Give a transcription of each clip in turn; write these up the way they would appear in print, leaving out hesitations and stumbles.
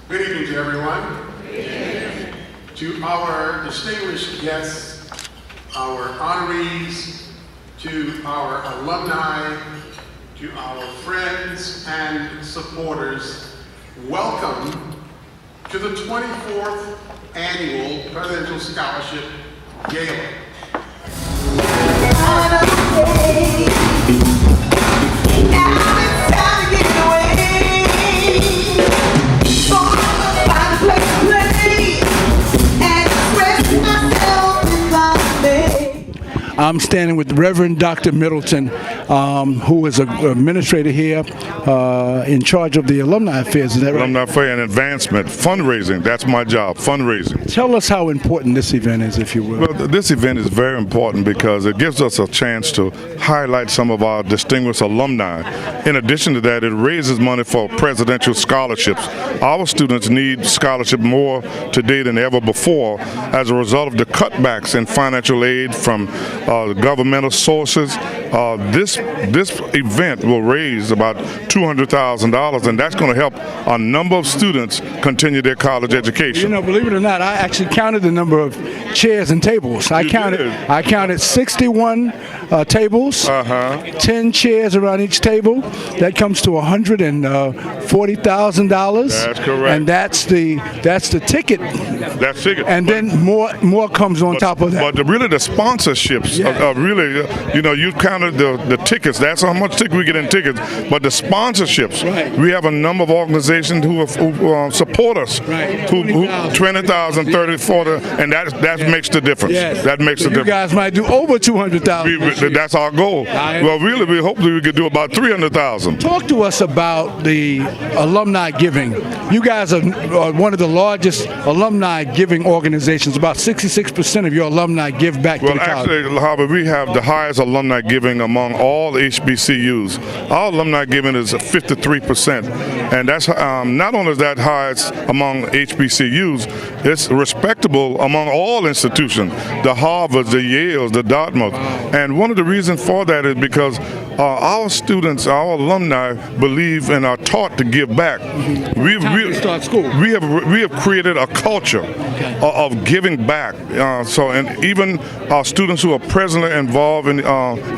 Good evening to everyone. To our distinguished guests, our honorees, to our alumni, to our friends and supporters, welcome to the 24th Annual Presidential Scholarship Gala. I'm standing with Reverend Dr. Middleton, who is an administrator here in charge of the alumni affairs. Is that right? Alumni affair and advancement, fundraising. That's my job, fundraising. Tell us how important this event is, if you will. Well, this event is very important because it gives us a chance to highlight some of our distinguished alumni. In addition to that, it raises money for presidential scholarships. Our students need scholarship more today than ever before as a result of the cutbacks in financial aid from governmental sources. This event will raise about $200,000, and that's going to help a number of students continue their college education. You know, believe it or not, I actually counted the number of chairs and tables. I counted 61 tables, 10 chairs around each table. That comes to $140,000. That's correct. And that's the ticket. That's ticket. And then more comes on top of that. But really the sponsorships are really, you counted the tickets. That's how much ticket we get in tickets. But the sponsorships, right. We have a number of organizations who support us, right. who 20,000, 30, 40, and that makes the difference. Yes. That makes the difference. You guys might do over 200,000. That's our goal. Well, really, we hope that we could do about 300,000. Talk to us about the alumni giving. You guys are one of the largest alumni giving organizations. About 66% of your alumni give back to the college. Well, actually, Harvard, we have the highest alumni giving among all HBCUs. Our alumni giving is 53%, and that's not only is that highest among HBCUs, it's respectable among all institutions, the Harvards, the Yales, the Dartmouth. And one of the reasons for that is because our students, our alumni, believe and are taught to give back. We have created a culture of giving back. And even our students who are presently involved in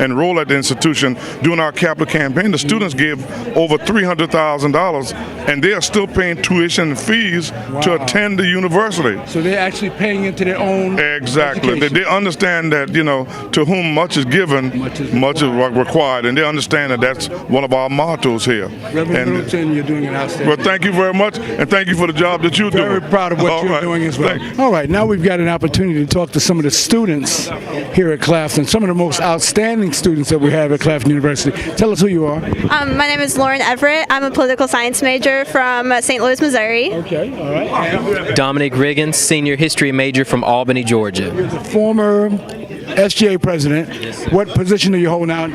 enroll at the institution during our capital campaign, the students gave over $300,000, and they are still paying tuition and fees to attend the university. So they're actually paying into their own Exactly. They understand that, to whom much is given, much is required, and they understand that that's one of our mottos here. Reverend Middleton, you're doing an outstanding Well, thank you very much, and thank you for the job that you're doing. Very proud of what you're doing as well. All right, now we've got an opportunity to talk to some of the students here at Claflin, some of the most outstanding students that we have at Claflin University. Tell us who you are. My name is Lauren Everett. I'm a political science major from St. Louis, Missouri. Okay, all right. Dominic Riggins, senior history major from Albany, Georgia. You're the former SGA president. What position do you hold now?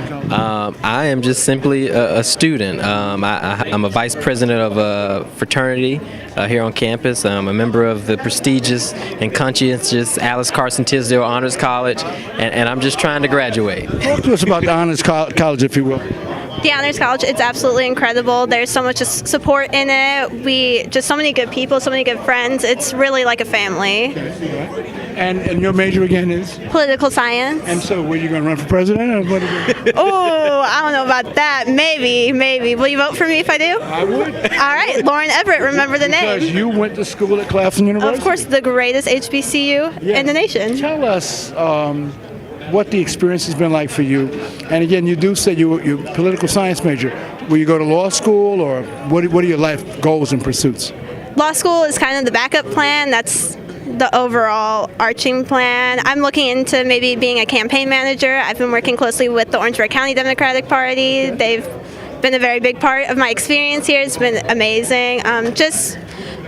I am just simply a student. I'm a vice president of a fraternity here on campus. I'm a member of the prestigious and conscientious Alice Carson Tisdale Honors College, and I'm just trying to graduate. Talk to us about the Honors College, if you will. The Honors College, it's absolutely incredible. There's so much support in it. Just so many good people, so many good friends. It's really like a family. And your major again is? Political science. And so were you going to run for president? Or what Oh, I don't know about that. Maybe. Will you vote for me if I do? I would. All right, Lauren Everett, remember the name. Because you went to school at Claflin University? Of course, the greatest HBCU in the nation. Tell us what the experience has been like for you. And again, you do say you're a political science major. Will you go to law school, or what are your life goals and pursuits? Law school is kind of the backup plan. That's the overall arching plan. I'm looking into maybe being a campaign manager. I've been working closely with the Orangeburg County Democratic Party. They've been a very big part of my experience here. It's been amazing. Just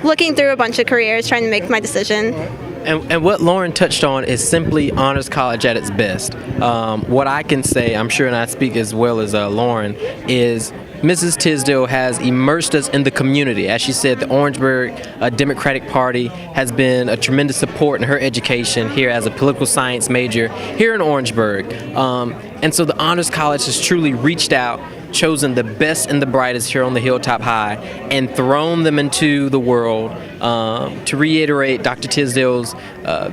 looking through a bunch of careers, trying to make my decision. And what Lauren touched on is simply honors college at its best. What I can say, I'm sure, and I speak as well as Lauren, is Mrs. Tisdale has immersed us in the community. As she said, the Orangeburg Democratic Party has been a tremendous support in her education here as a political science major here in Orangeburg. And so the Honors College has truly reached out chosen the best and the brightest here on the Hilltop High and thrown them into the world to reiterate Dr. Tisdale's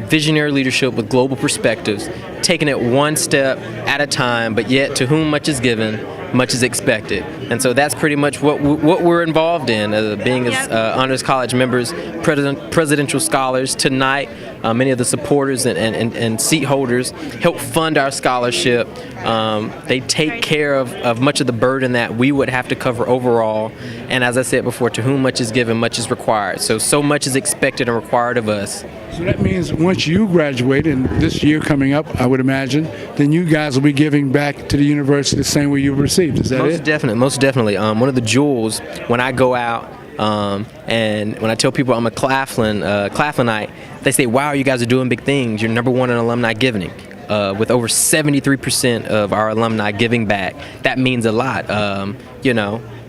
visionary leadership with global perspectives, taking it one step at a time, but yet to whom much is given, much is expected. And so that's pretty much what we're involved in, being as Honors College members, presidential scholars. Tonight, many of the supporters and seat holders help fund our scholarship. They take care of much of the burden that we would have to cover overall. And as I said before, to whom much is given, much is required. So much is expected and required of us. So that means once you graduate, and this year coming up, I would imagine, then you guys will be giving back to the university the same way you received. Is that most it? Most definitely. One of the jewels when I go out and when I tell people I'm a Claflinite, they say, "Wow, you guys are doing big things. You're number one in alumni giving." With over 73% of our alumni giving back, that means a lot.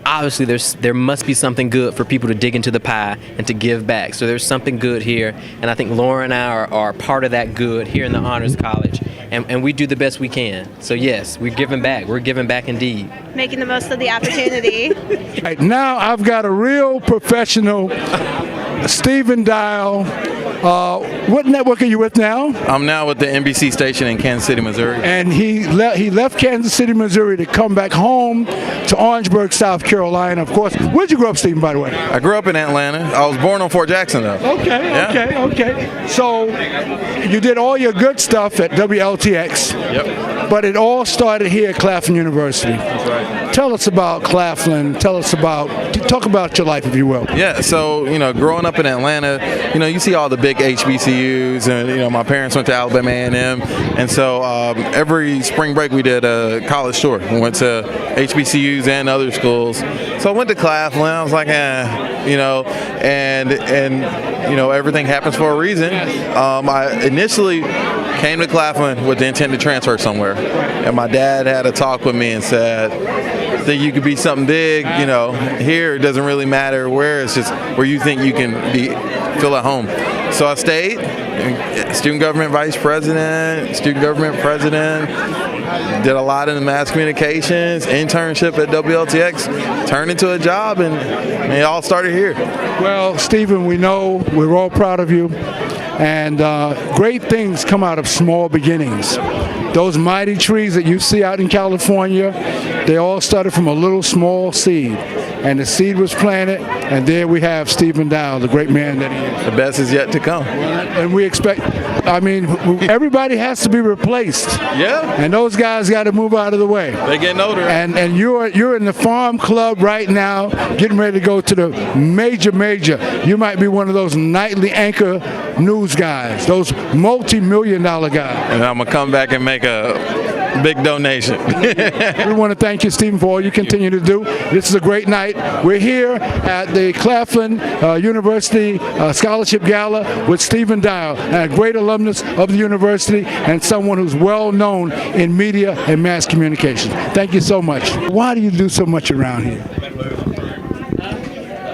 Obviously there must be something good for people to dig into the pie and to give back. So there's something good here, and I think Laura and I are part of that good here in the Honors College, and we do the best we can. So yes, we're giving back. We're giving back indeed. Making the most of the opportunity. Right, now I've got a real professional, Stephen Dial. What network are you with now? I'm now with the NBC station in Kansas City, Missouri. And he left Kansas City, Missouri to come back home to Orangeburg, South Carolina. Of course, where'd you grow up, Stephen, by the way? I grew up in Atlanta. I was born on Fort Jackson, though. Okay. So you did all your good stuff at WLTX. Yep. But it all started here at Claflin University. That's right. Tell us about Claflin. Talk about your life, if you will. Yeah, so, growing up in Atlanta, you see all the big HBCUs, and, my parents went to Alabama A&M, and so every spring break we did a college tour. We went to HBCUs and other schools. So I went to Claflin. I was like, and everything happens for a reason. I initially came to Claflin with the intent to transfer somewhere, and my dad had a talk with me and said, I think you could be something big, here it doesn't really matter where, it's just where you think you can feel at home. So I stayed, student government vice president, student government president, did a lot in the mass communications, internship at WLTX, turned into a job, and it all started here. Well, Stephen, we know we're all proud of you, and great things come out of small beginnings. Those mighty trees that you see out in California, they all started from a little small seed. And the seed was planted, and there we have Stephen Dial, the great man that he is. The best is yet to come. And we expect, everybody has to be replaced. Yeah. And those guys got to move out of the way. They're getting older. And you're in the farm club right now, getting ready to go to the major. You might be one of those nightly anchor news guys, those multi-million-dollar guys. And I'm going to come back and make a big donation. We want to thank you, Stephen, for all you continue to do. This is a great night. We're here at the Claflin University Scholarship Gala with Stephen Dial, a great alumnus of the university and someone who's well known in media and mass communication. Thank you so much. Why do you do so much around here?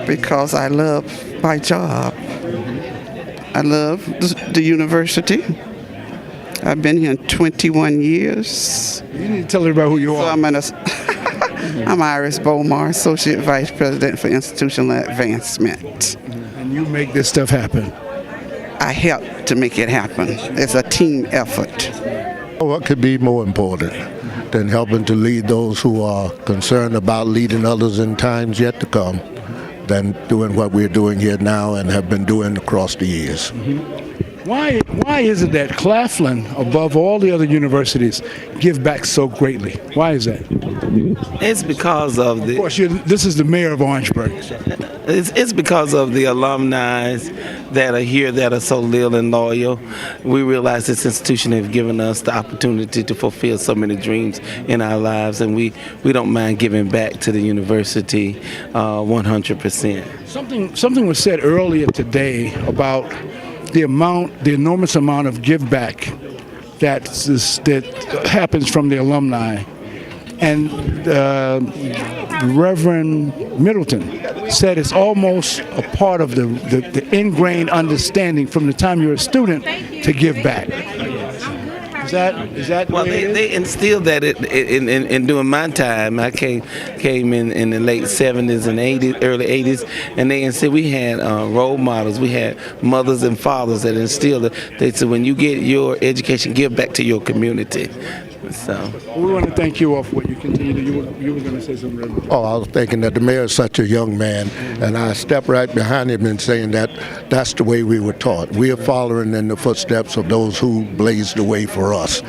Because I love my job. I love the university. I've been here 21 years. You need to tell everybody who you are. I'm Iris Bomar, Associate Vice President for Institutional Advancement. And you make this stuff happen. I help to make it happen. It's a team effort. What could be more important than helping to lead those who are concerned about leading others in times yet to come than doing what we're doing here now and have been doing across the years? Why is it that Claflin, above all the other universities, give back so greatly? Why is that? It's because of the... Of course, this is the mayor of Orangeburg. It's because of the alumni that are here that are so loyal and loyal. We realize this institution has given us the opportunity to fulfill so many dreams in our lives, and we don't mind giving back to the university 100%. Something was said earlier today about the enormous amount of give back that happens from the alumni. And Reverend Middleton said it's almost a part of the ingrained understanding from the time you're a student to give back. Is that the Well, way it is? they instilled that in during my time. I came in the late 70s and 80s, early 80s, and they instilled, we had role models. We had mothers and fathers that instilled it. They said, when you get your education, give back to your community. So We want to thank you all for what you continue to do. You were going to say something. Oh, I was thinking that the mayor is such a young man, and I stepped right behind him in saying that that's the way we were taught. We are following in the footsteps of those who blazed the way for us.